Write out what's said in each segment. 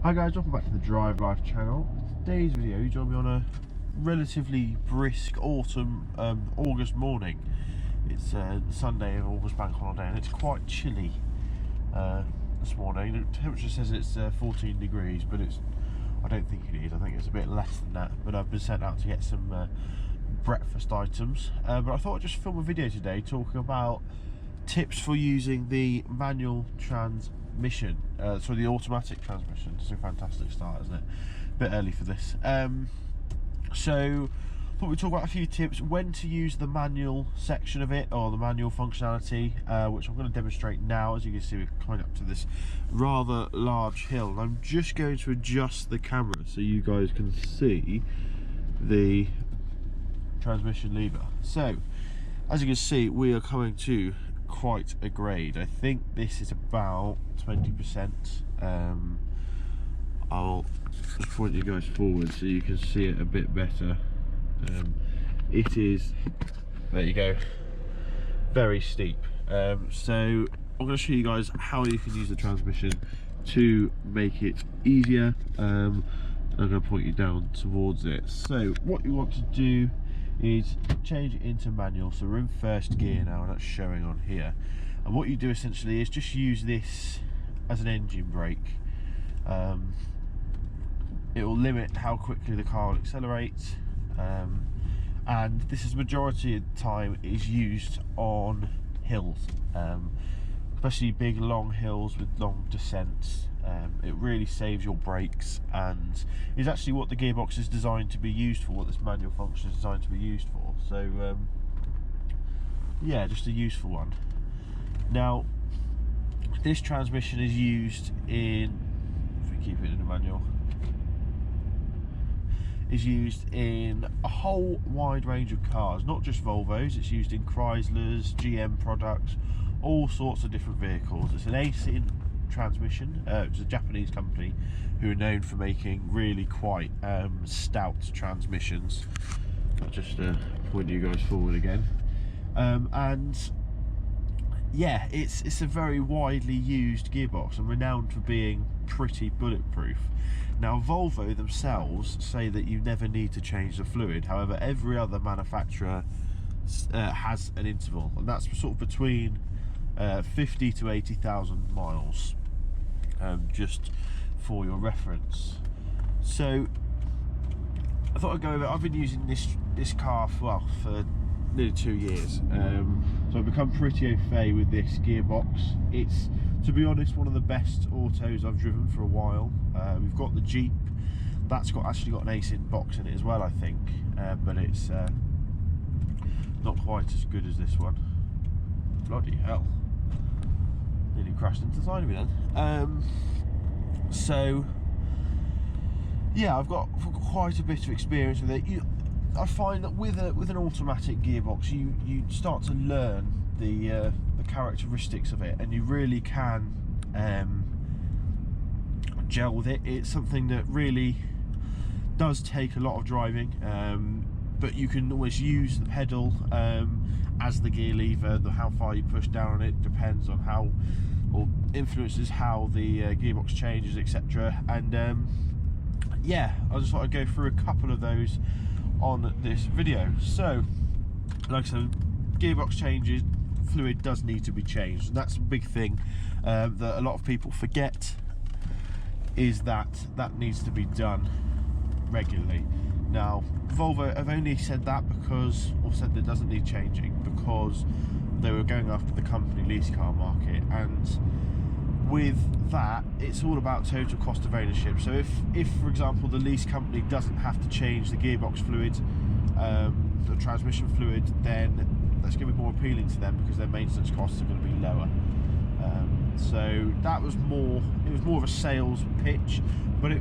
Hi guys, welcome back to the Drive Life channel. Today's video, you join me on a relatively brisk autumn August morning. It's Sunday of August bank holiday and it's quite chilly this morning. The temperature says it's 14 degrees, but I don't think it is. I think it's a bit less than that. But I've been sent out to get some breakfast items. But I thought I'd just film a video today talking about tips for using the manual transmission, sorry, the automatic transmission. It's a fantastic start, isn't it? A bit early for this. So I thought we'd talk about a few tips when to use the manual section of it, or the manual functionality, which I'm going to demonstrate now. As you can see, we're coming up to this rather large hill, and I'm just going to adjust the camera so you guys can see the transmission lever. So as you can see, we are coming to quite a grade. I think this is about 20%. I'll just point you guys forward so you can see it a bit better. It is, there you go, very steep. So I'm going to show you guys how you can use the transmission to make it easier. I'm going to point you down towards it. So what you want to do is change it into manual. So we're in first gear now, and that's showing on here. And what you do essentially is just use this as an engine brake. It will limit how quickly the car will accelerate, and this is majority of the time is used on hills, especially big long hills with long descents. It really saves your brakes, and is actually what the gearbox is designed to be used for, what this manual function is designed to be used for. So yeah, just a useful one. Now this transmission is used in, if we keep it in the manual, is used in a whole wide range of cars, not just Volvos. It's used in Chryslers, GM products, all sorts of different vehicles. It's an Aisin transmission. It's a Japanese company who are known for making really quite stout transmissions. I'll just point you guys forward again. And yeah, it's a very widely used gearbox and renowned for being pretty bulletproof. Now Volvo themselves say that you never need to change the fluid. However, every other manufacturer has an interval, and that's sort of between 50 to 80,000 miles, just for your reference. So I thought I'd go over. I've been using this car for nearly 2 years, so I've become pretty au fait with this gearbox. It's, to be honest, one of the best autos I've driven for a while. We've got the Jeep, that's actually got an Aisin box in it as well, I think, but it's not quite as good as this one. Bloody hell, nearly crashed into the side of me then. So yeah, I've got quite a bit of experience with it. I find that with an automatic gearbox, you start to learn the characteristics of it, and you really can gel with it. It's something that really does take a lot of driving, but you can always use the pedal as the gear lever. How far you push down on it depends on how, or influences how the gearbox changes, etc. And yeah, I just thought I'd go through a couple of those on this video. So like I said, gearbox changes, fluid does need to be changed, and that's a big thing that a lot of people forget, is that needs to be done regularly. Now Volvo have only said that because, or said that it doesn't need changing, because they were going after the company lease car market, and with that it's all about total cost of ownership. So if for example the lease company doesn't have to change the gearbox fluid, the transmission fluid, then that's going to be more appealing to them because their maintenance costs are going to be lower. So that was more, it was more of a sales pitch, but it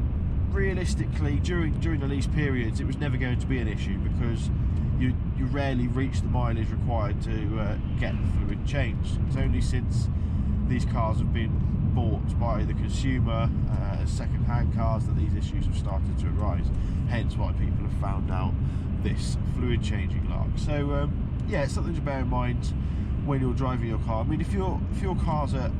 realistically during the lease periods it was never going to be an issue, because you rarely reach the mileage required to get the fluid changed. It's only since these cars have been bought by the consumer as second-hand cars that these issues have started to arise, hence why people have found out this fluid changing lark. So yeah, it's something to bear in mind when you're driving your car. I mean, if your car's at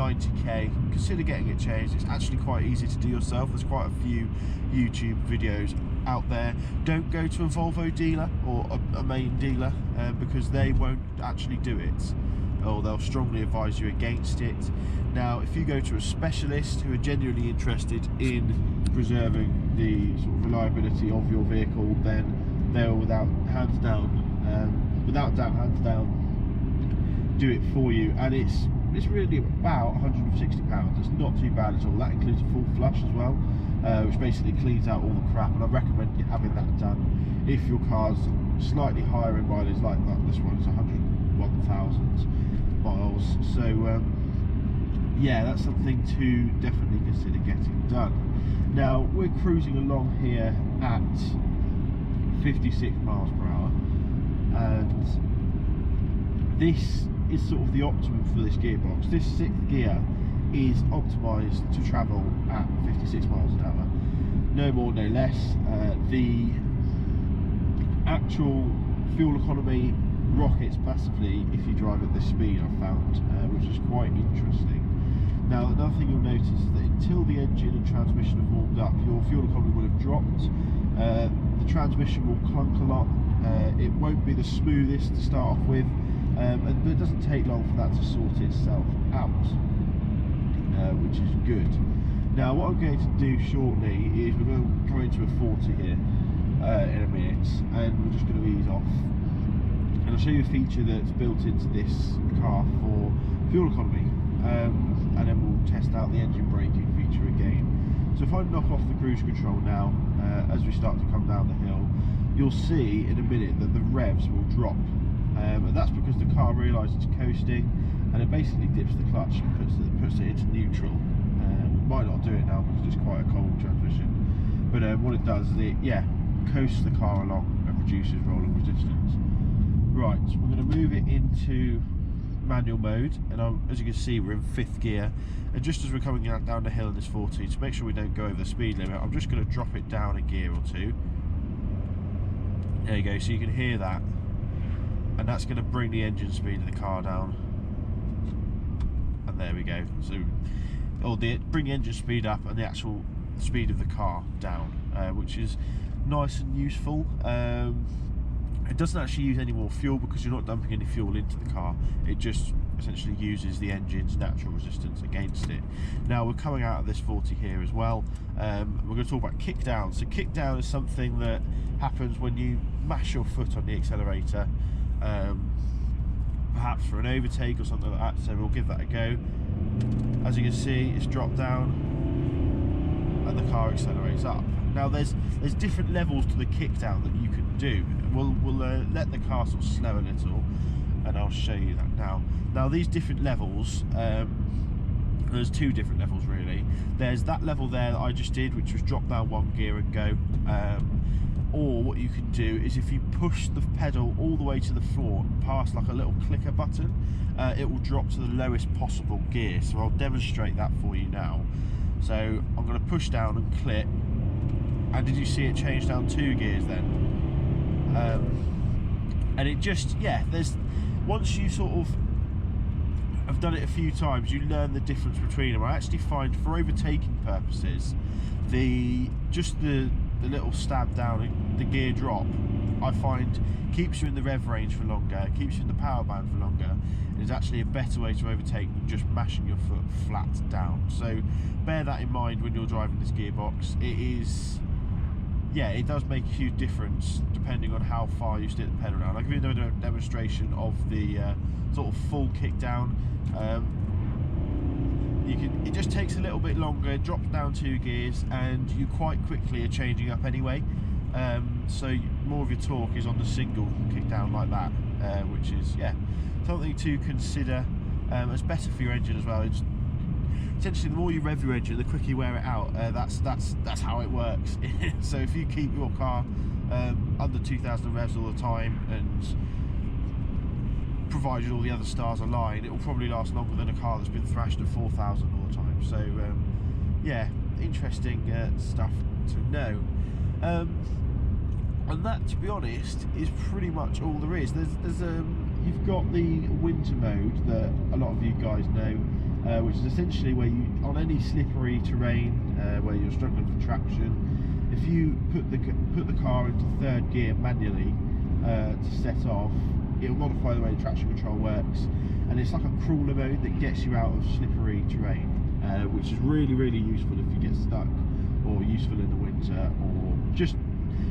90k, consider getting it changed. It's actually quite easy to do yourself. There's quite a few YouTube videos out there. Don't go to a Volvo dealer or a main dealer because they won't actually do it, or they'll strongly advise you against it. Now, if you go to a specialist who are genuinely interested in preserving the sort of reliability of your vehicle, then they'll hands down do it for you. And it's really about £160. It's not too bad at all. That includes a full flush as well, which basically cleans out all the crap, and I recommend you having that done if your car's slightly higher in mileage, like this one is 101,000 miles. So yeah, that's something to definitely consider getting done. Now, we're cruising along here at 56 miles per hour, and this is sort of the optimum for this gearbox. This 6th gear is optimised to travel at 56 miles an hour, no more, no less. The actual fuel economy rockets massively if you drive at this speed, I've found, which is quite interesting. Now, another thing you'll notice is that until the engine and transmission have warmed up, your fuel economy will have dropped. The transmission will clunk a lot. It won't be the smoothest to start off with, but it doesn't take long for that to sort itself out, which is good. Now, what I'm going to do shortly is we're going to come into a 40 here in a minute, and we're just going to ease off. And I'll show you a feature that's built into this car for fuel economy, and then we'll test out the engine braking feature again. So if I knock off the cruise control now, as we start to come down the hill, you'll see in a minute that the revs will drop, and that's because the car realises it's coasting, and it basically dips the clutch and puts it into neutral. It might not do it now because it's quite a cold transmission, but what it does is it coasts the car along and reduces rolling resistance. Right, so we're going to move it into manual mode, and as you can see, we're in 5th gear, and just as we're coming down the hill in this 40, to make sure we don't go over the speed limit, I'm just going to drop it down a gear or two. There you go, so you can hear that, and that's going to bring the engine speed of the car down, and there we go. So bring the engine speed up and the actual speed of the car down, which is nice and useful. It doesn't actually use any more fuel because you're not dumping any fuel into the car. It just essentially uses the engine's natural resistance against it. Now, we're coming out of this 40 here as well. We're going to talk about kick down. So kick down is something that happens when you mash your foot on the accelerator, perhaps for an overtake or something like that. So we'll give that a go. As you can see, it's dropped down and the car accelerates up. Now, there's different levels to the kick down that you can do. We'll let the car sort of slow a little, and I'll show you that now. Now, these different levels, there's 2 different levels really. There's that level there that I just did, which was drop down 1 gear and go. Or what you can do is if you push the pedal all the way to the floor past like a little clicker button, it will drop to the lowest possible gear. So I'll demonstrate that for you now. So I'm going to push down and click, and did you see it change down 2 gears then? And it just, once you sort of have done it a few times, you learn the difference between them. I actually find for overtaking purposes, the little stab down and the gear drop, I find keeps you in the rev range for longer, keeps you in the power band for longer, and is actually a better way to overtake than just mashing your foot flat down. So bear that in mind when you're driving this gearbox. It is, it does make a huge difference depending on how far you stick the pedal down. I'll give you another demonstration of the sort of full kick down. It just takes a little bit longer, it drops down 2 gears, and you quite quickly are changing up anyway. So more of your torque is on the single kick down like that, which is something to consider. It's better for your engine as well. It's essentially, the more you rev your engine, the quicker you wear it out. That's how it works. So if you keep your car under 2,000 revs all the time, and provided all the other stars align, it will probably last longer than a car that's been thrashed at 4,000 all the time. So interesting stuff to know. And that, to be honest, is pretty much all there is. You've got the winter mode that a lot of you guys know. which is essentially where you, on any slippery terrain where you're struggling for traction, if you put the car into third gear manually to set off, it'll modify the way the traction control works, and it's like a crawler mode that gets you out of slippery terrain, which is really, really useful if you get stuck, or useful in the winter, or just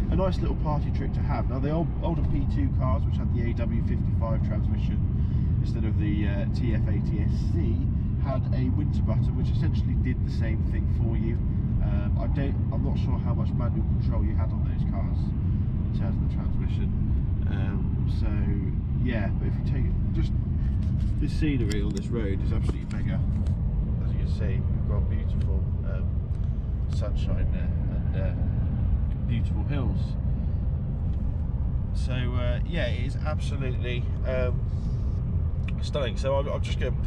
a nice little party trick to have. Now the older P2 cars, which had the AW55 transmission instead of the TF-80SC, had a winter button which essentially did the same thing for you. I'm not sure how much manual control you had on those cars in terms of the transmission. So yeah, but if you take it, just this scenery on this road is absolutely mega. As you can see, we've got beautiful sunshine there and beautiful hills. So yeah, it is absolutely stunning. So I'm just going to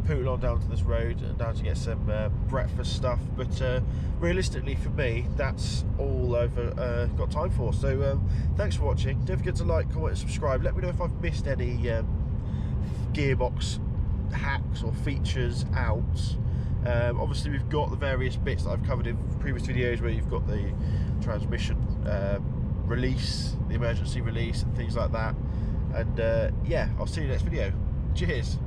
poodle on down to this road and down to get some breakfast stuff, but realistically for me that's all I've got time for. So thanks for watching. Don't forget to like, comment and subscribe. Let me know if I've missed any gearbox hacks or features out. Obviously we've got the various bits that I've covered in previous videos, where you've got the transmission release, the emergency release and things like that. And yeah, I'll see you in the next video. Cheers.